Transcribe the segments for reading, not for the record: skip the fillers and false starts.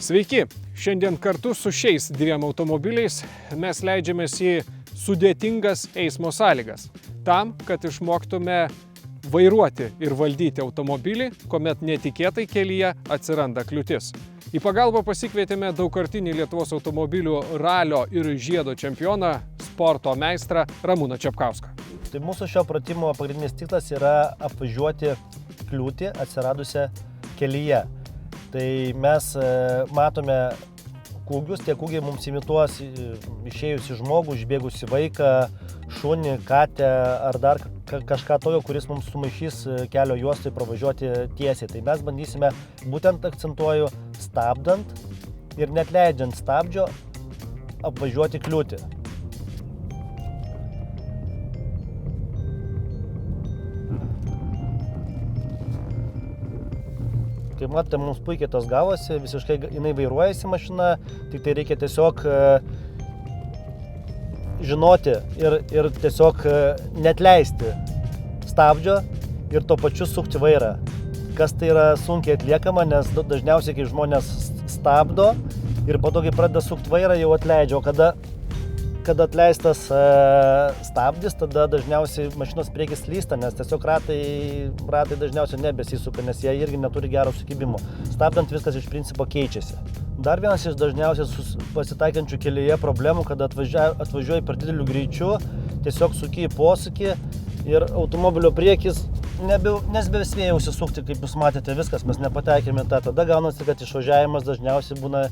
Sveiki! Šiandien kartu su šiais dviem automobiliais mes leidžiamės į sudėtingas eismo sąlygas. Tam, kad išmoktume vairuoti ir valdyti automobilį, kuomet netikėtai kelyje atsiranda kliūtis. Į pagalbą pasikvietėme daugkartinį Lietuvos automobilių ralio ir žiedo čempioną, sporto meistrą Ramūną Čepkauską. Tai mūsų šio pratimo pagrindinis tikslas yra apvažiuoti kliūtį atsiradusią kelyje. Tai mes matome kūgius, tie kūgiai mums imituos išėjusi žmogų, išbėgusi vaiką, šunį, katę ar dar kažką tokio, kuris mums sumaišys kelio juostai pravažiuoti tiesiai. Tai mes bandysime, būtent akcentuoju, stabdant ir net leidžiant stabdžio apvažiuoti kliūtį. Kaip matote, mums puikiai tos gavosi, visiškai jinai vairuojasi mašina, tik tai reikia tiesiog žinoti ir tiesiog net leisti stabdžio ir tuo pačiu sukti vairą. Kas tai yra sunkiai atliekama, nes dažniausiai, kai žmonės stabdo ir po to, kai pradeda sukti vairą, jau atleidžia, o kada atleistas stabdis, tada dažniausiai mašinos priekis slysta, nes tiesiog ratai dažniausiai nebesisuka, nes jie irgi neturi gero sukibimo. Stabdant viskas iš principo keičiasi. Dar vienas iš dažniausiai pasitaikančių kelyje problemų, kada atvažiuoji per dideliu greičiu, tiesiog suki į posūkį ir automobilio priekis nesbespėja užsisukti, kaip jūs matėte, viskas, mes nepatekėme tą. Tada gaunasi, kad išvažiavimas dažniausiai būna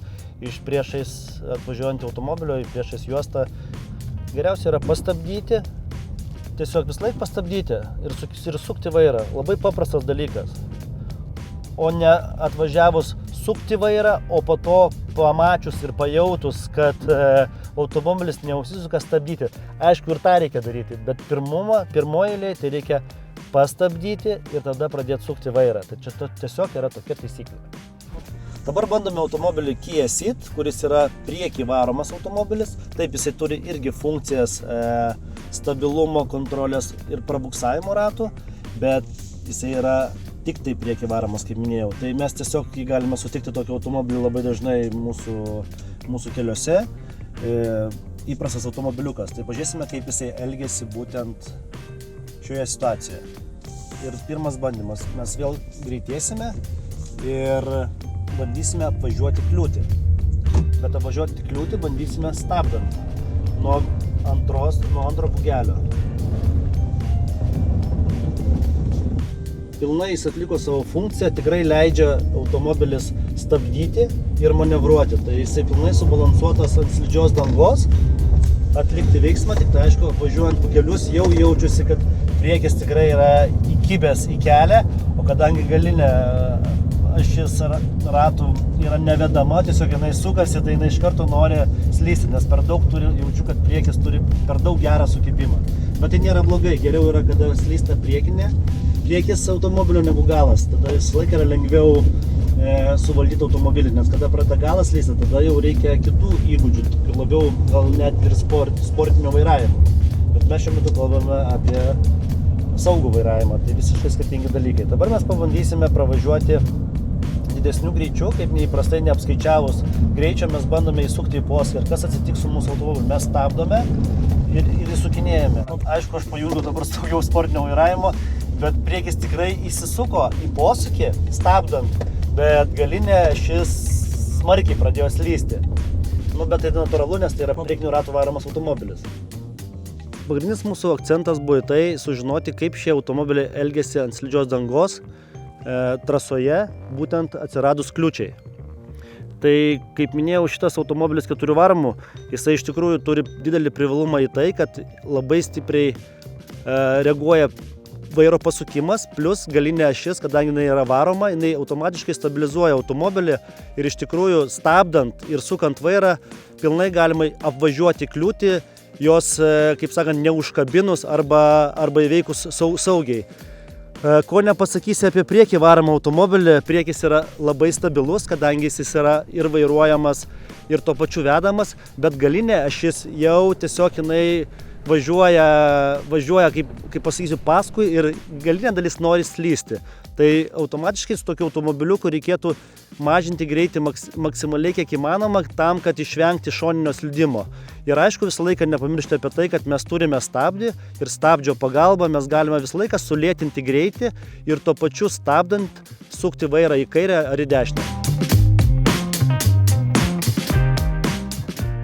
iš priešais atvažiuojantį automobilio, į priešais juostą. Geriausia yra pastabdyti, tiesiog visąlaik pastabdyti ir sukti vairą. Labai paprastas dalykas. O ne atvažiavus sukti vairą, o po to pamačius ir pajautus, kad automobilis neužsisuka, stabdyti. Aišku, ir tą reikia daryti, bet pirmoje eilėje tai reikia pastabdyti ir tada pradėti sukti vairą. Tai čia tiesiog yra tokia taisyklė. Dabar bandome automobilį Kia Ceed, kuris yra priekį varomas automobilis. Taip, jisai turi irgi funkcijas stabilumo, kontrolės ir prabuksavimo ratų, bet jisai yra tik tai priekį varomas, kaip minėjau. Tai mes tiesiog jį galime sutikti tokį automobilį labai dažnai mūsų keliuose. Įprastas automobiliukas. Tai pažiūrėsime, kaip jisai elgiasi būtent šioje situacijoje. Ir pirmas bandymas. Mes vėl greitėsime ir bandysime apvažiuoti kliūtį. Bet apvažiuoti kliūtį bandysime stabdant nuo antro kūgelio. Pilnai jis atliko savo funkciją, tikrai leidžia automobilis stabdyti ir manevruoti. Tai jisai pilnai subalansuotas ant slidžios dangos, atlikti veiksmą, tik tai aišku, važiuojant po kelius jau jaučiuosi, kad priekis tikrai yra įkibęs į kelią, o kadangi galinė ašis ratų yra nevedama, tiesiog jinai sukasi, tai jinai iš karto nori slysti, nes per daug jaučiu, kad priekis turi per daug gerą sukibimą. Bet tai nėra blogai, geriau yra, kada slysta priekis automobilio negu galas, tada visą laiką yra lengviau suvaldyti automobilį, nes kada pradeda galas slysti, tada jau reikia kitų įgūdžių, labiau gal net ir sportinio vairavimo. Bet mes šiuo metu kalbame apie saugų vairavimą, tai visiškai skirtingi dalykai. Dabar mes pabandysime pravažiuoti didesnių greičių, kaip neįprastai neapskaičiavus greičio, mes bandome įsukti į posūkį. Ir kas atsitiks su mūsų automobiliu? Mes stabdome ir įsukinėjame. Aišku, aš pajungiu dabar saugiau sportinio vairavimo, bet priekis tikrai įsisuko į posūkį, stabdant, bet galinė šis smarkiai pradėjo slysti. Bet tai natūralu, nes tai yra priekinių ratų varomas automobilis. Pagrindinis mūsų akcentas buvo į tai sužinoti, kaip šie automobiliai elgiasi ant slidžios dangos trasoje, būtent atsiradus kliūčiai. Tai, kaip minėjau, šitas automobilis 4 varomų, jisai iš tikrųjų turi didelį privalumą į tai, kad labai stipriai reaguoja vairo pasukimas, plus galinė ašis, kadangi jinai yra varoma, jinai automatiškai stabilizuoja automobilį ir iš tikrųjų stabdant ir sukant vairą pilnai galima apvažiuoti kliūtį, jos, kaip sakant, neužkabinus arba įveikus saugiai. Ko nepasakysi apie priekį varomą automobilį, priekis yra labai stabilus, kadangi jis yra ir vairuojamas, ir tuo pačiu vedamas, bet galinė ašis jau tiesiog jinai važiuoja kaip pasakysiu, paskui ir galinė dalis nori slysti. Tai automatiškai su tokiu automobiliuku reikėtų mažinti greitį maksimaliai kiek įmanoma tam, kad išvengti šoninio slydimo. Ir aišku, visą laiką nepamiršti apie tai, kad mes turime stabdį ir stabdžio pagalba mes galime visą laiką sulėtinti greitį ir tuo pačiu stabdant sukti vairą į kairę ar į dešinę.